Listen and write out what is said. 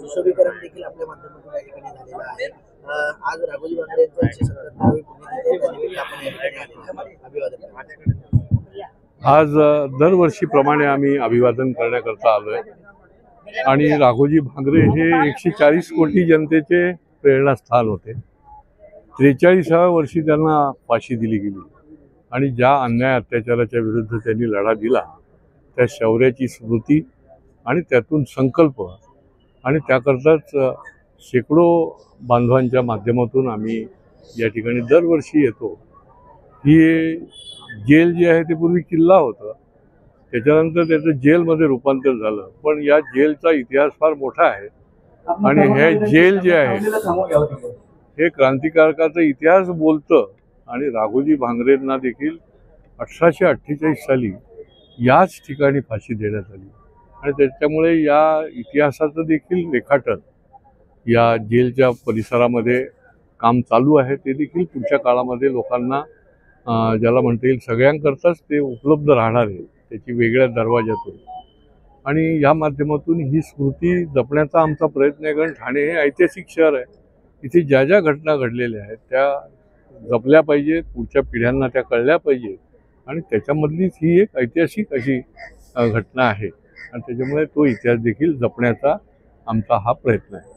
सुशोभीकरण देखील आपल्या माध्यमातून या ठिकाणी झालेलं आहे. आज राघोजी भांगरे यांचा 177वी पुण्यतिथी त्यानिमित्त आपण या ठिकाणी आलेलो आहोत. अभिवादन. आज दरवर्षीप्रमाणे आम्ही अभिवादन करण्याकरता आलोय आणि राघोजी भांगरे हे 140 कोटी जनतेचे प्रेरणास्थान होते. 43व्या वर्षी त्यांना फाशी दिली गेली आणि ज्या अन्याय अत्याचाराच्या विरुद्ध त्यांनी लढा दिला त्या शौर्याची स्मृती आणि त्यातून संकल्प आणि त्याकरताच शेकडो बांधवांच्या माध्यमातून आम्ही या ठिकाणी दरवर्षी येतो. ही जेल जी आहे ते पूर्वी किल्ला होता, त्याच्यानंतर त्याचं जेलमध्ये रूपांतर झालं, पण या जेलचा इतिहास फार मोठा आहे आणि हे जेल जे आहे हे क्रांतिकारकाचा इतिहास बोलतं. आणि राघोजी भांगरेंना देखील 1848 साली याच ठिकाणी फाशी देण्यात आली आणि त्याच्यामुळे या इतिहासाचं देखील रेखाटन या जेलच्या परिसरामध्ये काम चालू आहे. ते देखील पुढच्या काळामध्ये लोकांना ज्याला म्हणता येईल सगळ्यांकरताच ते उपलब्ध राहणार आहे, त्याची वेगळ्या दरवाज्यातून. आणि या माध्यमातून ही स्मृती जपण्याचा आमचा प्रयत्न आहे. कारण ठाणे हे ऐतिहासिक शहर आहे, इथे ज्या ज्या घटना घडलेल्या आहेत त्या जपल्या पाहिजेत, पुढच्या पिढ्यांना त्या कळल्या पाहिजेत आणि त्याच्यामधलीच ही एक ऐतिहासिक अशी घटना आहे आणि त्याच्यामुळे तो इतिहास देखील जपण्याचा आमचा हा प्रयत्न आहे.